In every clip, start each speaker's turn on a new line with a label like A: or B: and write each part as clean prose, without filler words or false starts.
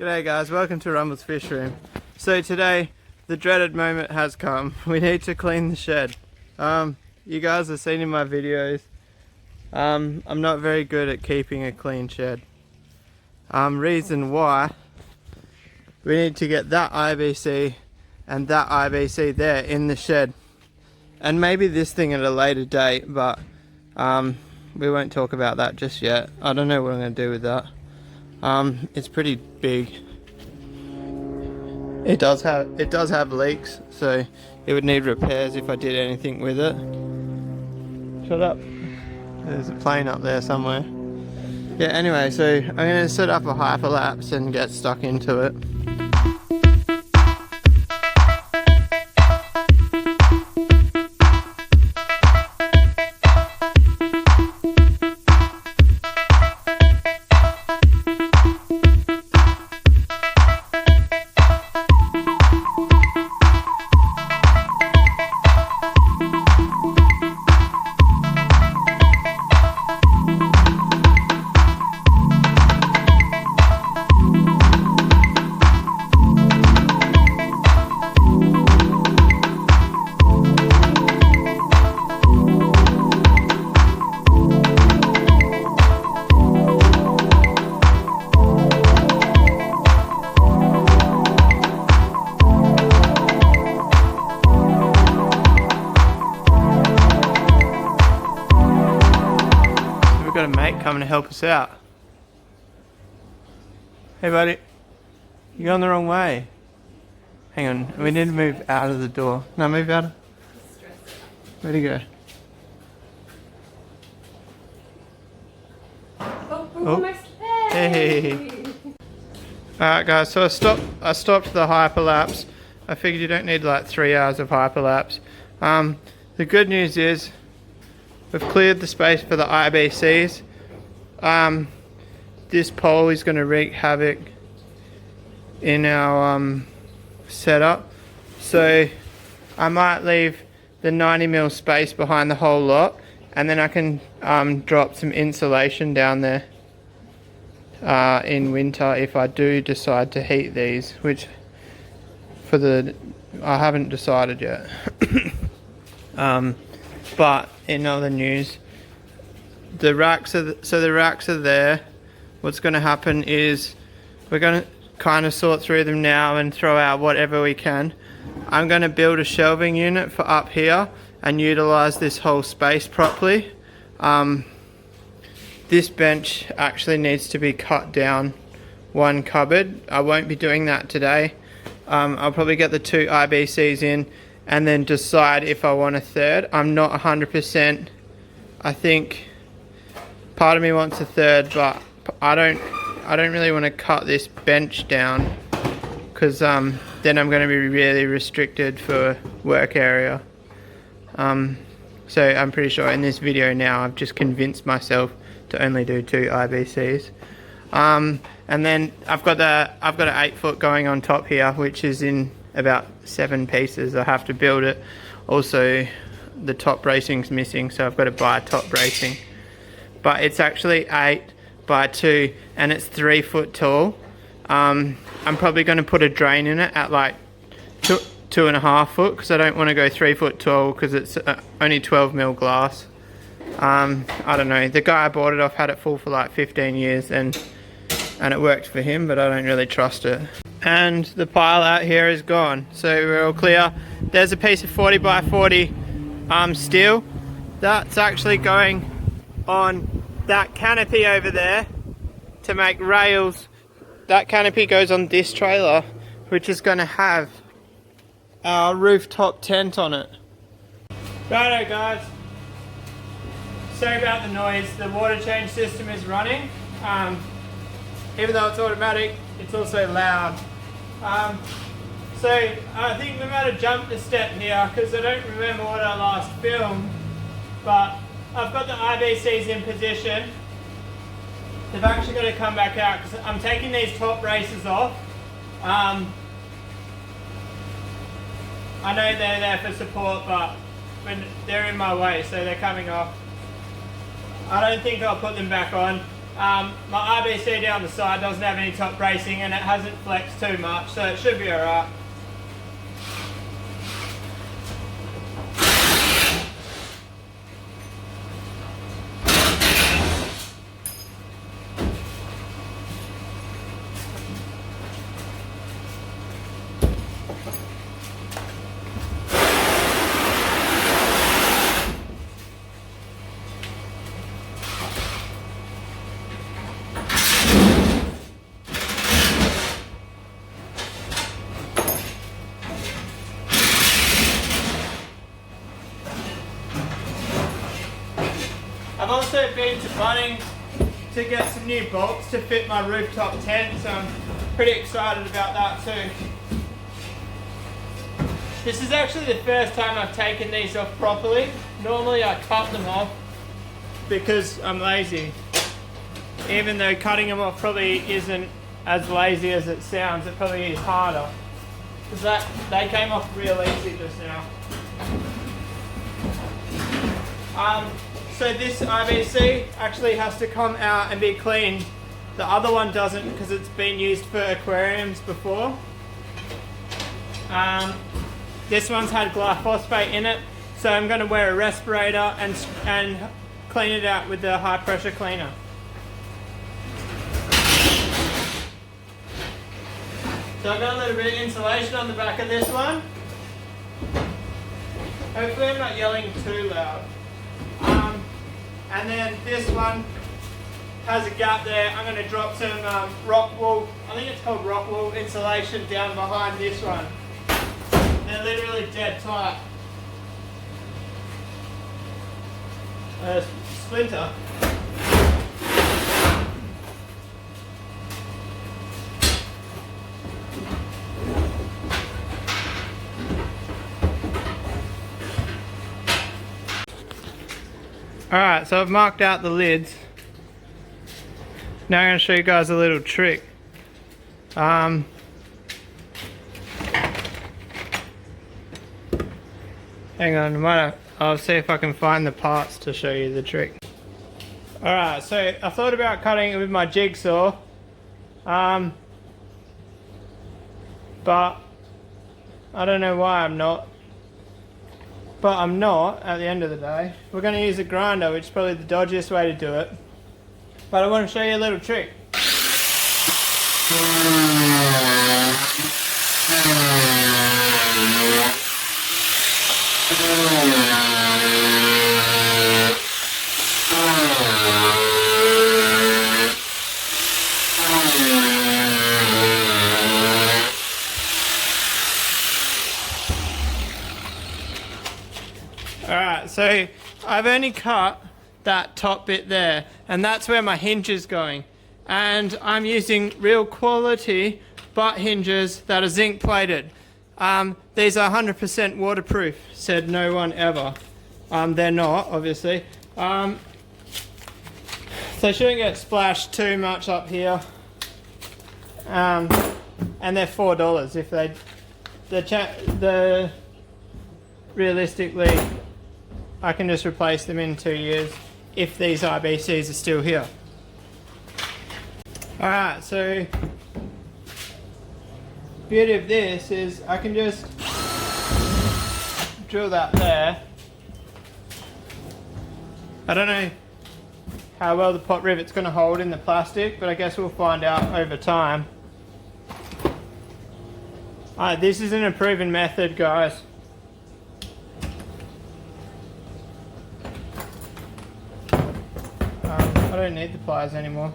A: G'day guys, welcome to Rumble's Fish Room. So today, the dreaded moment has come. We need to clean the shed. You guys have seen in my videos, I'm not very good at keeping a clean shed. Reason why, we need to get that IBC and that IBC there in the shed. And maybe this thing at a later date, but we won't talk about that just yet. I don't know what I'm going to do with that. It's pretty big. It does have leaks, so it would need repairs if I did anything with it. Shut up. There's a plane up there somewhere. Yeah, anyway, so I'm going to set up a hyperlapse and get stuck into it. Got a mate coming to help us out. Hey buddy, you're going the wrong way. Hang on, we need to move out of the door. No, move out of... Where'd he go? Oh. Hey! Alright guys, so I stopped the hyperlapse. I figured you don't need like 3 hours of hyperlapse. The good news is we've cleared the space for the IBCs. This pole is going to wreak havoc in our setup. So I might leave the 90mm space behind the whole lot, and then I can drop some insulation down there in winter if I do decide to heat these, which I haven't decided yet. But in other news, the racks are there. What's going to happen is we're going to kind of sort through them now and throw out whatever we can. I'm going to build a shelving unit for up here and utilize this whole space properly. This bench actually needs to be cut down one cupboard. I won't be doing that today. I'll probably get the 2 IBCs in and then decide if I want a third. I'm not 100%. I think part of me wants a third, but I don't really want to cut this bench down, because then I'm going to be really restricted for work area. So I'm pretty sure in this video now I've just convinced myself to only do 2 IBCs. And then I've got an 8-foot going on top here, which is in about 7 pieces. I have to build it. Also, the top bracing's missing, so I've got to buy a top bracing. But it's actually 8 by 2 and it's 3 foot tall. I'm probably going to put a drain in it at like 2.5 foot, because I don't want to go 3 foot tall, because it's only 12mm glass. I don't know, the guy I bought it off had it full for like 15 years and it worked for him, but I don't really trust it. And the pile out here is gone, so we're all clear. There's a piece of 40 by 40 steel that's actually going on that canopy over there to make rails. That canopy goes on this trailer, which is going to have our rooftop tent on it. Righto guys, sorry about the noise. The water change system is running. Even though it's automatic, it's also loud. So I think we might have jumped a step here, because I don't remember what I last filmed, but I've got the IBCs in position. They've actually got to come back out, because I'm taking these top braces off. I know they're there for support, but they're in my way, so they're coming off. I don't think I'll put them back on. My RBC down the side doesn't have any top bracing and it hasn't flexed too much, so it should be alright. I've also been to Bunnings to get some new bolts to fit my rooftop tent, so I'm pretty excited about that too. This is actually the first time I've taken these off properly. Normally I cut them off because I'm lazy. Even though cutting them off probably isn't as lazy as it sounds, it probably is harder. Because they came off real easy just now. So this IBC actually has to come out and be cleaned. The other one doesn't because it's been used for aquariums before. This one's had glyphosate in it, so I'm going to wear a respirator and clean it out with the high pressure cleaner. So I've got a little bit of insulation on the back of this one. Hopefully I'm not yelling too loud. And then this one has a gap there. I'm going to drop some rock wool, I think it's called rock wool insulation down behind this one. They're literally dead tight. Splinter. Alright, so I've marked out the lids. Now I'm going to show you guys a little trick. Hang on, I'll see if I can find the parts to show you the trick. Alright, so I thought about cutting it with my jigsaw. But I don't know why I'm not. But I'm not at the end of the day. We're going to use a grinder, which is probably the dodgiest way to do it. But I want to show you a little trick. Alright, so I've only cut that top bit there, and that's where my hinge is going. And I'm using real quality butt hinges that are zinc plated. These are 100% waterproof, said no one ever. They're not, obviously. So they shouldn't get splashed too much up here. And they're $4 if they... Realistically, I can just replace them in 2 years if these IBCs are still here. Alright, so beauty of this is I can just drill that there. I don't know how well the pot rivet's going to hold in the plastic, but I guess we'll find out over time. Alright, this isn't a proven method, guys. I don't need the pliers anymore.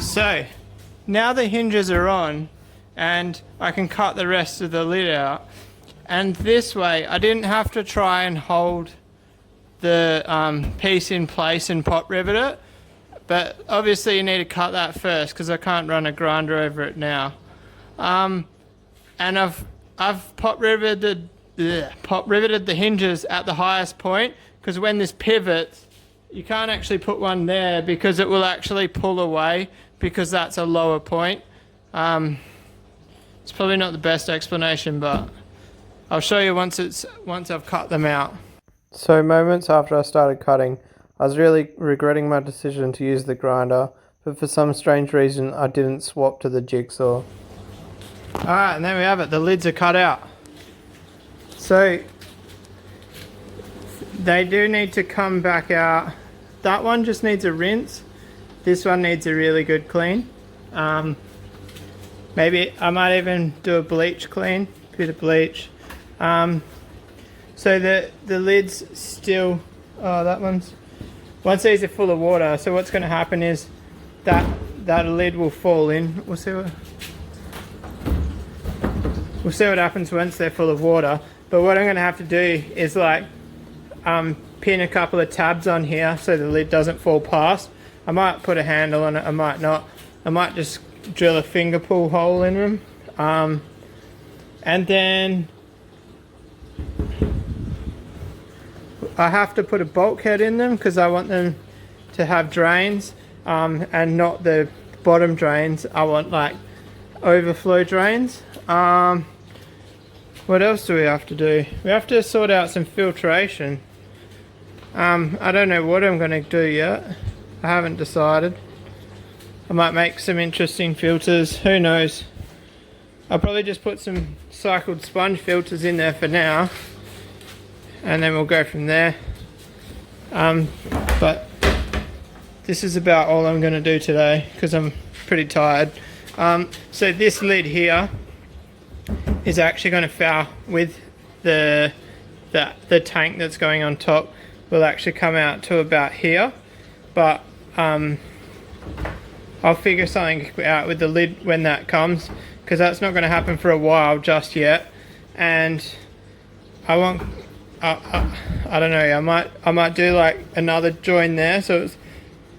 A: So, now the hinges are on and I can cut the rest of the lid out, and this way I didn't have to try and hold the piece in place and pot rivet it. but obviously you need to cut that first because I can't run a grinder over it now. And I've pop riveted the hinges at the highest point, because when this pivots, you can't actually put one there because it will actually pull away because that's a lower point. It's probably not the best explanation, but I'll show you once I've cut them out. So moments after I started cutting, I was really regretting my decision to use the grinder, but for some strange reason I didn't swap to the jigsaw. Alright, and there we have it, the lids are cut out. So they do need to come back out. That one just needs a rinse. This one needs a really good clean. Maybe I might even do a bleach clean, bit of bleach. So the lids still, that one's, once these are full of water, so what's going to happen is that lid will fall in. We'll see what happens once they're full of water. But what I'm going to have to do is like pin a couple of tabs on here so the lid doesn't fall past. I might put a handle on it, I might not. I might just drill a finger pull hole in them. And then I have to put a bulkhead in them because I want them to have drains, and not the bottom drains. I want like overflow drains. What else do we have to do? We have to sort out some filtration. I don't know what I'm going to do yet. I haven't decided. I might make some interesting filters, who knows. I'll probably just put some cycled sponge filters in there for now, and then we'll go from there. But this is about all I'm going to do today because I'm pretty tired. So this lid here is actually going to foul with the tank that's going on top. Will actually come out to about here, but I'll figure something out with the lid when that comes, because that's not going to happen for a while just yet. And I don't know, I might do like another join there, so it's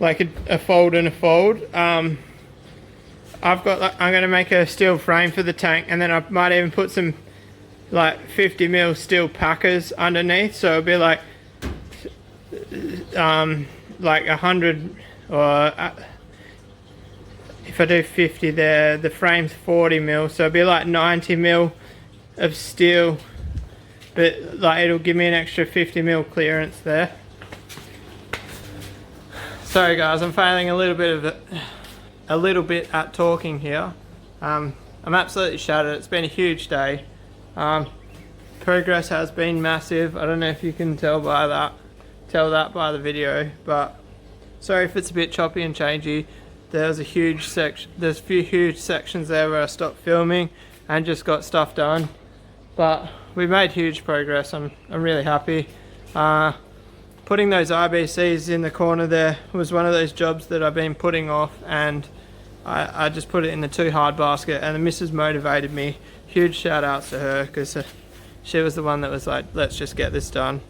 A: like a fold and a fold. I'm going to make a steel frame for the tank, and then I might even put some like 50mm steel packers underneath, so it'll be like 100, or if I do 50 there, the frame's 40mm, so it'll be like 90mm of steel, but like it'll give me an extra 50mm clearance there. Sorry guys, I'm failing a little bit at talking here. I'm absolutely shattered. It's been a huge day. Progress has been massive. I don't know if you can tell that by the video, but sorry if it's a bit choppy and changey. There's a few huge sections there where I stopped filming and just got stuff done, but we made huge progress. I'm really happy. Putting those IBCs in the corner there was one of those jobs that I've been putting off, and I just put it in the too hard basket, and the missus motivated me. Huge shout outs to her, because she was the one that was like, let's just get this done.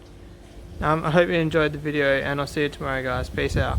A: I hope you enjoyed the video, and I'll see you tomorrow guys. Peace out.